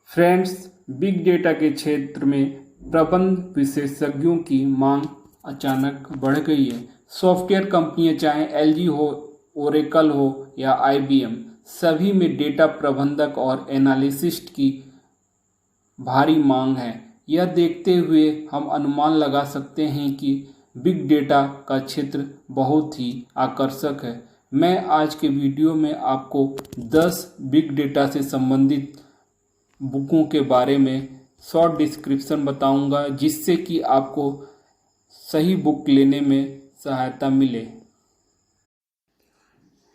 Friends, big data के क्षेत्र में प्रबंध विशेषज्ञों की मांग अचानक बढ़ गई है। सॉफ्टवेयर कंपनियां चाहे एलजी हो, ओरेकल हो या आईबीएम, सभी में डेटा प्रबंधक और एनालिसिस्ट की भारी मांग है। यह देखते हुए हम अनुमान लगा सकते हैं कि बिग डेटा का क्षेत्र बहुत ही आकर्षक है। मैं आज के वीडियो में आपको 10 बिग डेटा से संबंधित बुकों के बारे में शॉर्ट डिस्क्रिप्शन बताऊंगा, जिससे कि आपको सही बुक लेने में सहायता मिले।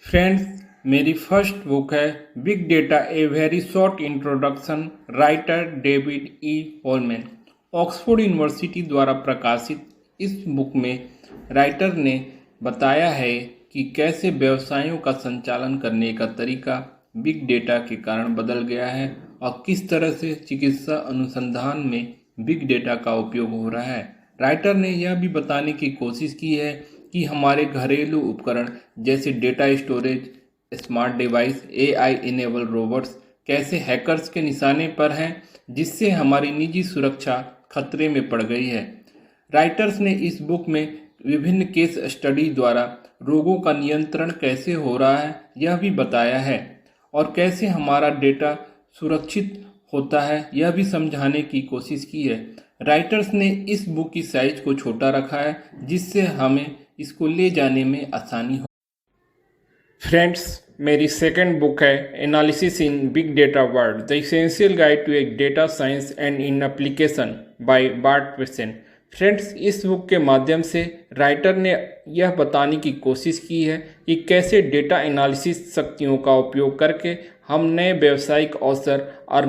फ्रेंड्स, मेरी फर्स्ट बुक है big data a very short introduction, writer David E Holman, Oxford university द्वारा प्रकाशित। इस बुक में राइटर ने बताया है कि कैसे व्यवसायों का संचालन करने का तरीका बिग डेटा के कारण बदल गया है और किस तरह से चिकित्सा अनुसंधान में बिग डेटा का उपयोग हो रहा है। राइटर ने यह भी बताने की कोशिश की है कि हमारे घरेलू उपकरण जैसे data storage, smart device, AI enable robots कैसे हैकर्स के निशाने पर हैं, जिससे हमारी निजी सुरक्षा खतरे में पड़ गई है। राइटर्स ने इस बुक में विभिन्न केस स्टडी द्वारा रोगों का नियंत्रण कैसे हो रहा है यह भी बताया है और कैसे हमारा डेटा सुरक्षित होता है यह भी समझाने की कोशिश की है। राइटर्स ने इस बुक की साइज को छोटा रखा है, जिससे हमें इसको ले जाने में आसानी हो। फ्रेंड्स, मेरी सेकंड बुक है analysis in big data world, the essential guide to a data science and in application by Bart Wissen. Friends, इस बुक के माध्यम से राइटर ने यह बताने की कोशिश की है कि कैसे डेटा एनालिसिस शक्तियों का उपयोग करके हम नए व्यावसायिक अवसर और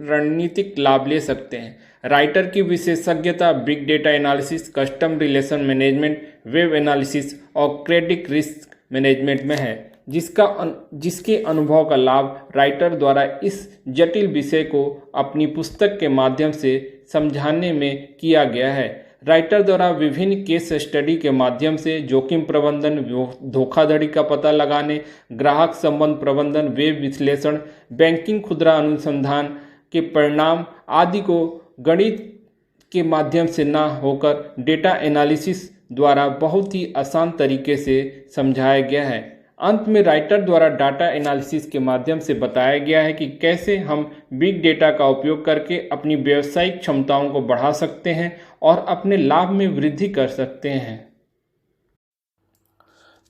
रणनीतिक लाभ ले सकते हैं। राइटर की विशेषज्ञता big data analysis, custom relation management, web analysis और क्रेडिट रिस्क मैनेजमेंट में है, जिसके अनुभव का लाभ राइटर द्वारा इस जटिल विषय को अपनी पुस्तक के माध्यम से समझाने में किया गया है। राइटर द्वारा विभिन्न केस स्टडी के माध्यम से जोखिम प्रबंधन, धोखाधड़ी का पता लगाने, ग्राहक संबंध प्रबंधन, वेब विश्लेषण, बैंकिंग, खुदरा अनुसंधान के परिणाम आदि को गणित के माध्यम से ना होकर डेटा एनालिसिस द्वारा बहुत ही आसान तरीके से समझाया गया है। अंत में राइटर द्वारा डाटा एनालिसिस के माध्यम से बताया गया है कि कैसे हम बिग डेटा का उपयोग करके अपनी व्यावसायिक क्षमताओं को बढ़ा सकते हैं और अपने लाभ में वृद्धि कर सकते हैं।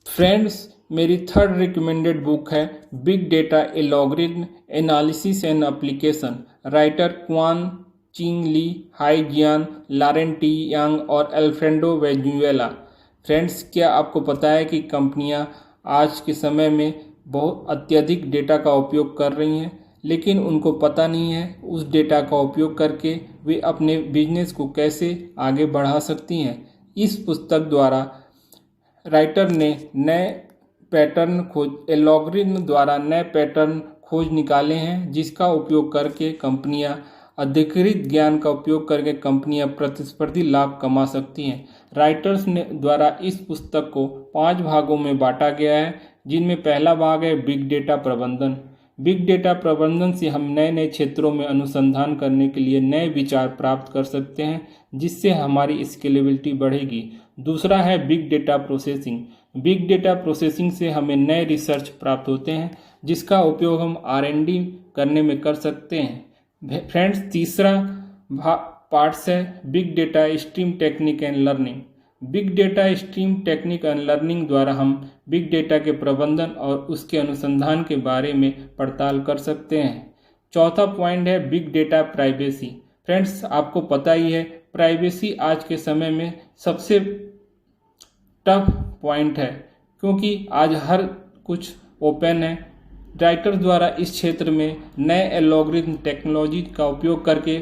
फ्रेंड्स, मेरी थर्ड रिकमेंडेड बुक है big data algorithm analysis and application, writer Kuan Ching Li, Hai Jian, Laurence T Yang और अल्फ्रेडो वेजुएला। फ्रेंड्स, क्या आपको पता है कि कंपनियां आज के समय में बहुत अत्यधिक डेटा का उपयोग कर रही हैं, लेकिन उनको पता नहीं है उस डेटा का उपयोग करके वे अपने बिजनेस को कैसे आगे बढ़ा सकती हैं। इस पुस्तक द्वारा राइटर ने नए पैटर्न खोज एल्गोरिथम द्वारा नए पैटर्न खोज निकाले हैं, जिसका उपयोग करके कंपनियां अधिकृत ज्ञान का उपयोग करके कंपनियां प्रतिस्पर्धी लाभ कमा सकती हैं। राइटर्स ने द्वारा इस पुस्तक को 5 भागों में बांटा गया है, जिनमें पहला भाग है बिग डेटा प्रबंधन। बिग डेटा प्रबंधन से हम नए नए क्षेत्रों में अनुसंधान करने के लिए नए विचार प्राप्त कर सकते हैं, जिससे हमारी स्केलेबिलिटी बढ़ेगी। दूसरा है big data processing. Big data processing से हमें नए रिसर्च प्राप्त होते हैं, जिसका उपयोग हम R&D करने में कर सकते हैं। फ्रेंड्स, तीसरा पार्ट्स है big data stream technique and learning. Big data stream technique and learning द्वारा हम बिग डेटा के प्रबंधन और उसके अनुसंधान के बारे में पड़ताल कर सकते हैं। चौथा पॉइंट है बिग डेटा प्राइवेसी। फ्रेंड्स, आपको पता ही है प्राइवेसी आज के समय में सबसे टफ पॉइंट है, क्योंकि आज हर कुछ ओपन है। राइटर द्वारा इस क्षेत्र में नए एल्गोरिथम टेक्नोलॉजी का उपयोग करके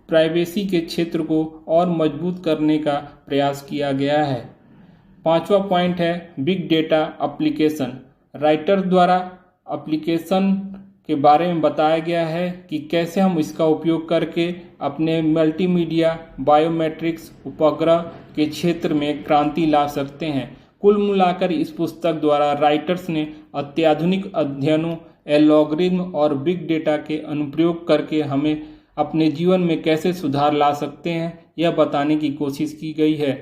प्राइवेसी के क्षेत्र को और मजबूत करने का प्रयास किया गया है। पांचवा पॉइंट है बिग डेटा एप्लीकेशन। राइटर द्वारा एप्लीकेशन के बारे में बताया गया है कि कैसे हम इसका उपयोग करके अपने मल्टीमीडिया, बायोमेट्रिक्स, उपग्रह के क्षेत्र में क्रांति ला सकते हैं। कुल मिलाकर इस पुस्तक द्वारा राइटर्स ने अत्याधुनिक अध्ययनों, एल्गोरिथम और बिग डेटा के अनुप्रयोग करके हमें अपने जीवन में कैसे सुधार ला सकते हैं यह बताने की कोशिश की गई है।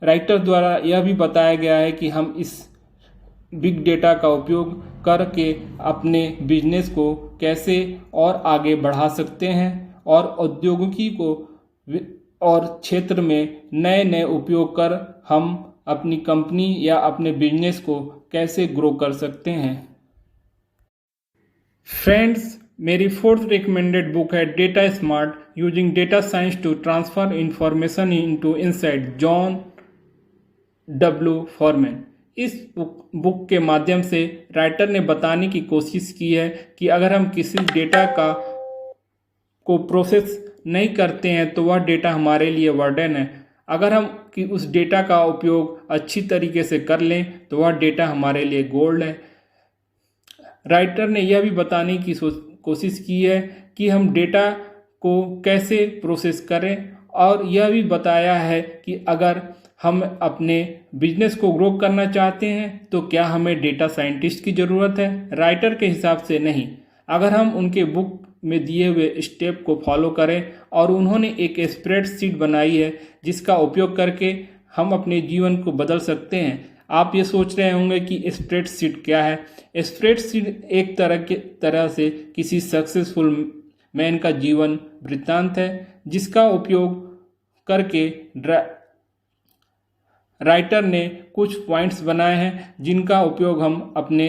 राइटर द्वारा यह भी बताया गया है कि हम इस बिग डेटा का उपयोग करके अपने बिजनेस को कैसे और आगे बढ़ा सकते हैं और औद्योगिकी को और क्षेत्र में नए नए उपयोग कर हम अपनी कंपनी या अपने बिजनेस को कैसे ग्रो कर सकते हैं। फ्रेंड्स, मेरी फोर्थ रिकमेंडेड बुक है data smart using data science to transfer information into insight, John W Foreman. इस बुक के माध्यम से राइटर ने बताने की कोशिश की है कि अगर हम किसी डेटा को प्रोसेस नहीं करते हैं तो वह डेटा हमारे लिए बर्डन है। अगर हम कि उस डेटा का उपयोग अच्छी तरीके से कर लें तो वह डेटा हमारे लिए गोल्ड है। राइटर ने यह भी बताने की कोशिश की है कि हम डेटा को कैसे प्रोसेस करें और यह भी बताया है कि अगर हम अपने बिजनेस को ग्रो करना चाहते हैं तो क्या हमें डेटा साइंटिस्ट की ज़रूरत है? राइटर के हिसाब से नहीं। अगर हम उनके बुक में दिए हुए स्टेप को फॉलो करें और उन्होंने एक स्प्रेडशीट बनाई है जिसका उपयोग करके हम अपने जीवन को बदल सकते हैं। आप ये सोच रहे होंगे कि स्प्रेडशीट क्या है? स्प्रेडशीट एक तरह से किसी सक्सेसफुल मैन का जीवन वृत्तांत है जिसका उपयोग करके राइटर ने कुछ पॉइंट्स बनाए हैं जिनका उपयोग हम अपने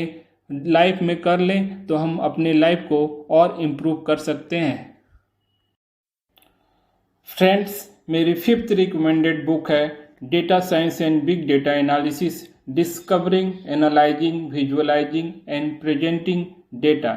लाइफ में कर लें तो हम अपने लाइफ को और इम्प्रूव कर सकते हैं। फ्रेंड्स, मेरी फिफ्थ रिकमेंडेड बुक है data science and big data analysis, discovering, analysing, visualising and presenting data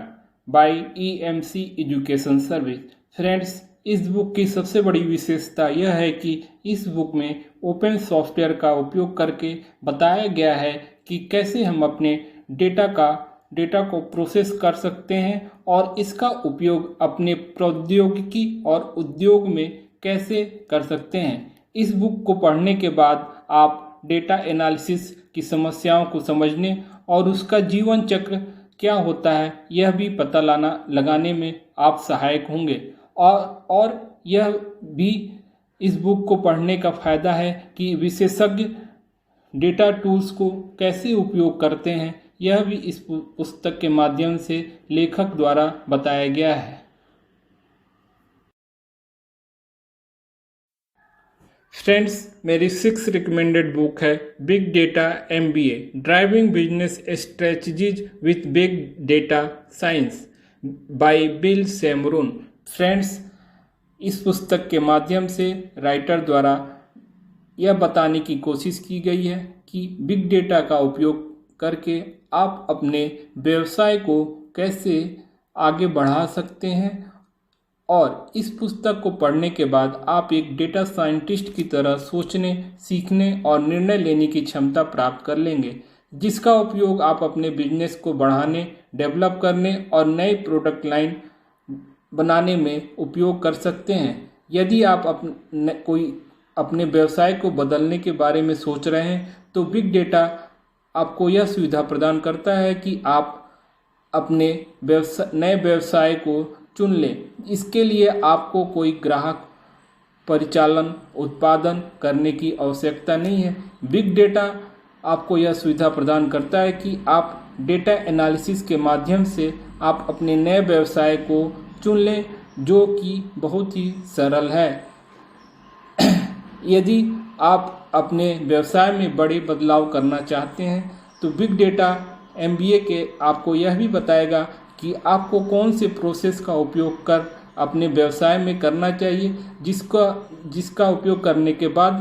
bye EMC education service. Friends, इस बुक की सबसे बड़ी विशेषता यह है कि इस बुक में ओपन सॉफ्टवेयर का उपयोग करके बताया गया है कि कैसे हम अपने डेटा को प्रोसेस कर सकते हैं और इसका उपयोग अपने प्रौद्योगिकी और उद्योग में कैसे कर सकते हैं। इस बुक को पढ़ने के बाद आप डेटा एनालिसिस की समस्याओं को समझने और उसका जीवन चक्र क्या होता है यह भी पता लगाने में आप सहायक होंगे। और यह भी इस बुक को पढ़ने का फ़ायदा है कि विशेषज्ञ डेटा टूल्स को कैसे उपयोग करते हैं यह भी इस पुस्तक के माध्यम से लेखक द्वारा बताया गया है। फ्रेंड्स, मेरी सिक्स रिकमेंडेड बुक है big data MBA, driving business strategies with big data science by Bill Samroon. Friends, इस पुस्तक के माध्यम से राइटर द्वारा यह बताने की कोशिश की गई है कि बिग डेटा का उपयोग करके आप अपने व्यवसाय को कैसे आगे बढ़ा सकते हैं और इस पुस्तक को पढ़ने के बाद आप एक डेटा साइंटिस्ट की तरह सोचने, सीखने और निर्णय लेने की क्षमता प्राप्त कर लेंगे जिसका उपयोग आप अपने बिजनेस को बढ़ाने, डेवलप करने और नए प्रोडक्ट लाइन बनाने में उपयोग कर सकते हैं। यदि आप अपने व्यवसाय को बदलने के बारे में सोच रहे हैं तो बिग डेटा आपको यह सुविधा प्रदान करता है कि आप अपने नए व्यवसाय को चुन लें। इसके लिए आपको कोई ग्राहक परिचालन उत्पादन करने की आवश्यकता नहीं है। बिग डेटा आपको यह सुविधा प्रदान करता है कि आप डेटा एनालिसिस के माध्यम से आप अपने नए व्यवसाय को चुन लें जो कि बहुत ही सरल है। यदि आप अपने व्यवसाय में बड़े बदलाव करना चाहते हैं तो बिग डेटा MBA के आपको यह भी बताएगा कि आपको कौन से प्रोसेस का उपयोग कर अपने व्यवसाय में करना चाहिए जिसका उपयोग करने के बाद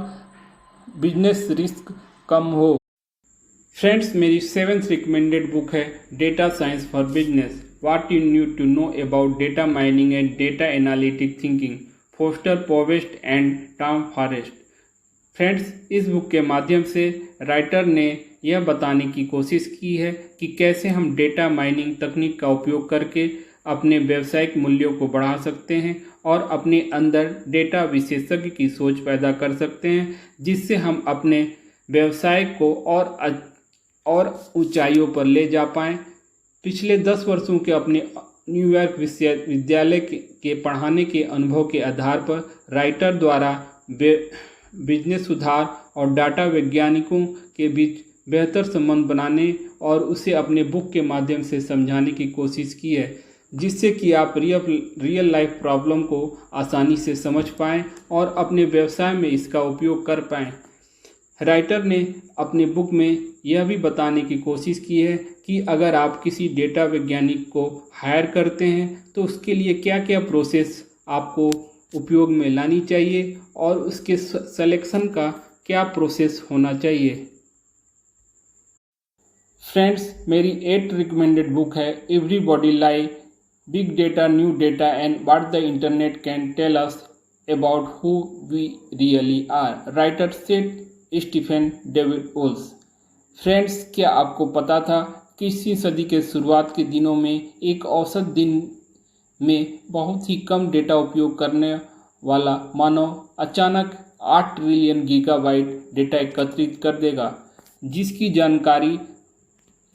बिजनेस रिस्क कम हो। फ्रेंड्स, मेरी सेवेंथ रिकमेंडेड बुक है data science for business, what you need to know about data mining and data analytic thinking, Foster Provost and Tom Forrest. Friends, इस बुक के माध्यम से राइटर ने यह बताने की कोशिश की है कि कैसे हम डेटा माइनिंग तकनीक का उपयोग करके अपने व्यावसायिक मूल्यों को बढ़ा सकते हैं और अपने अंदर डेटा विशेषज्ञ की सोच पैदा कर सकते हैं जिससे हम अपने व्यवसाय को और ऊंचाइयों पर ले जा पाएं। पिछले 10 वर्षों के अपने न्यूयॉर्क विश्वविद्यालय के पढ़ाने के अनुभव के आधार पर राइटर द्वारा बिजनेस सुधार और डाटा वैज्ञानिकों के बीच बेहतर संबंध बनाने और उसे अपने बुक के माध्यम से समझाने की कोशिश की है, जिससे कि आप रियल लाइफ प्रॉब्लम को आसानी से समझ पाएं और अपने व्यवसाय में इसका उपयोग कर पाएं। राइटर ने अपने बुक में यह भी बताने की कोशिश की है कि अगर आप किसी डेटा वैज्ञानिक को हायर करते हैं तो उसके लिए क्या क्या प्रोसेस आपको उपयोग में लानी चाहिए और उसके सिलेक्शन का क्या प्रोसेस होना चाहिए। फ्रेंड्स, मेरी 8 रिकमेंडेड बुक है everybody lies, big data, new data and what the internet can tell us about who we really are. Writer Seth Stephen David Wols. Friends, क्या आपको पता था कि इसी सदी के शुरुआत के दिनों में एक औसत दिन में बहुत ही कम डेटा उपयोग करने वाला मानव अचानक 8 ट्रिलियन गीगाबाइट डेटा एकत्रित कर देगा, जिसकी जानकारी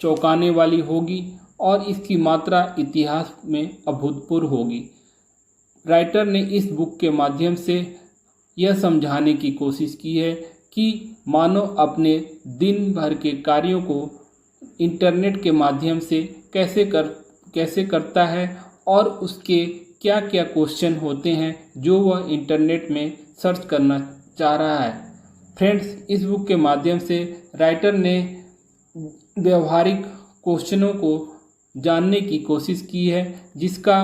चौंकाने वाली होगी और इसकी मात्रा इतिहास में अभूतपूर्व होगी। राइटर ने इस बुक के माध्यम से यह समझाने की कोशिश की है कि मानव अपने दिन भर के कार्यों को इंटरनेट के माध्यम से कैसे करता है और उसके क्या क्या क्वेश्चन होते हैं जो वह इंटरनेट में सर्च करना चाह रहा है। फ्रेंड्स, इस बुक के माध्यम से राइटर ने व्यवहारिक क्वेश्चनों को जानने की कोशिश की है, जिसका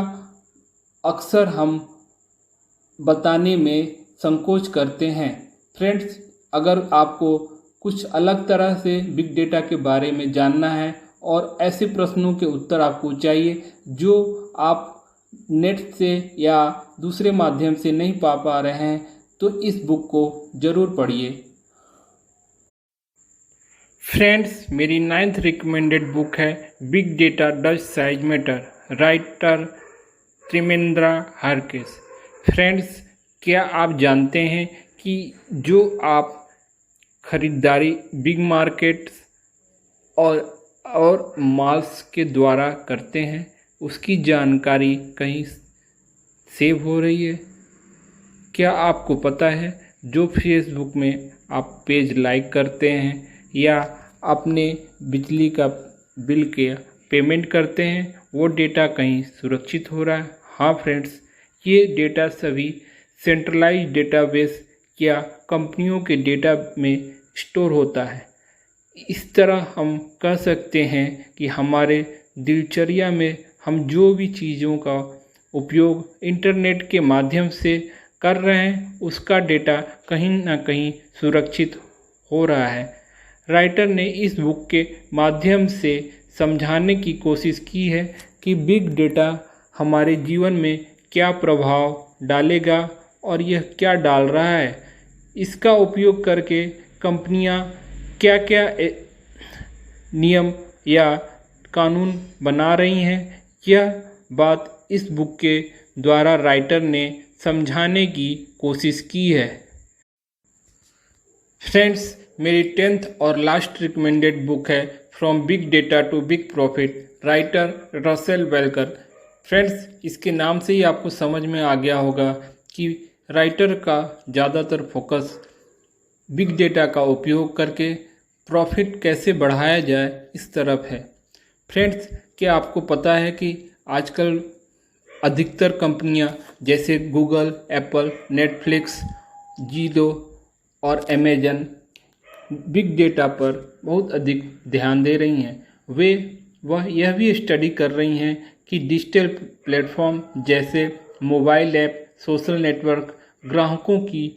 अक्सर हम बताने में संकोच करते हैं। फ्रेंड्स, अगर आपको कुछ अलग तरह से बिग डेटा के बारे में जानना है और ऐसे प्रश्नों के उत्तर आपको चाहिए जो आप नेट से या दूसरे माध्यम से नहीं पा रहे हैं, तो इस बुक को ज़रूर पढ़िए। फ्रेंड्स, मेरी 9th रिकमेंडेड बुक है big data does size matter, writer Timandra Harkness. Friends, क्या आप जानते हैं कि जो आप खरीदारी बिग मार्केट्स और मॉल्स के द्वारा करते हैं उसकी जानकारी कहीं सेव हो रही है? क्या आपको पता है जो फेसबुक में आप पेज लाइक करते हैं या अपने बिजली का बिल के पेमेंट करते हैं वो डेटा कहीं सुरक्षित हो रहा है? हाँ फ्रेंड्स, ये डेटा सभी सेंट्रलाइज्ड डेटाबेस या कंपनियों के डेटा में स्टोर होता है। इस तरह हम कह सकते हैं कि हमारे दिनचर्या में हम जो भी चीज़ों का उपयोग इंटरनेट के माध्यम से कर रहे हैं उसका डेटा कहीं ना कहीं सुरक्षित हो रहा है। राइटर ने इस बुक के माध्यम से समझाने की कोशिश की है कि बिग डेटा हमारे जीवन में क्या प्रभाव डालेगा और यह क्या डाल रहा है, इसका उपयोग करके कंपनियां क्या क्या नियम या कानून बना रही हैं। यह बात इस बुक के द्वारा राइटर ने समझाने की कोशिश की है। फ्रेंड्स, मेरी 10th और लास्ट रिकमेंडेड बुक है from big data to big profit, writer Russell Walker. Friends, इसके नाम से ही आपको समझ में आ गया होगा कि राइटर का ज़्यादातर फोकस बिग डेटा का उपयोग करके प्रॉफिट कैसे बढ़ाया जाए इस तरफ है। फ्रेंड्स, क्या आपको पता है कि आजकल अधिकतर कंपनियां जैसे गूगल, एप्पल, नेटफ्लिक्स, जियो और अमेजन बिग डेटा पर बहुत अधिक ध्यान दे रही हैं। वह यह भी स्टडी कर रही हैं कि डिजिटल प्लेटफॉर्म जैसे मोबाइल ऐप, सोशल नेटवर्क ग्राहकों की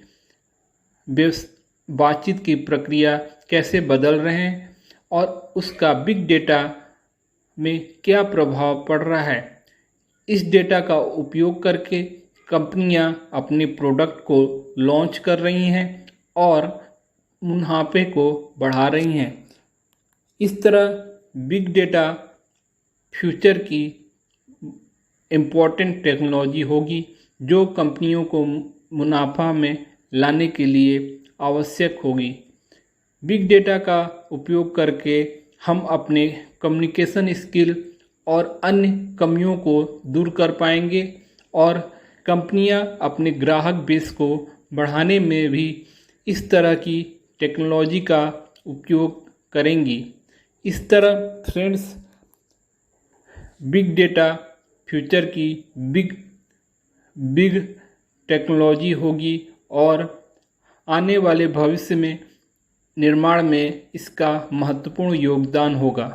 बातचीत की प्रक्रिया कैसे बदल रहे हैं और उसका बिग डेटा में क्या प्रभाव पड़ रहा है। इस डेटा का उपयोग करके कंपनियां अपने प्रोडक्ट को लॉन्च कर रही हैं और मुनाफे को बढ़ा रही हैं। इस तरह बिग डेटा फ्यूचर की इम्पोर्टेंट टेक्नोलॉजी होगी जो कंपनियों को मुनाफा में लाने के लिए आवश्यक होगी। बिग डेटा का उपयोग करके हम अपने कम्युनिकेशन स्किल और अन्य कमियों को दूर कर पाएंगे और कंपनियां अपने ग्राहक बेस को बढ़ाने में भी इस तरह की टेक्नोलॉजी का उपयोग करेंगी। इस तरह फ्रेंड्स, बिग डेटा फ्यूचर की बिग टेक्नोलॉजी होगी और आने वाले भविष्य में निर्माण में इसका महत्वपूर्ण योगदान होगा।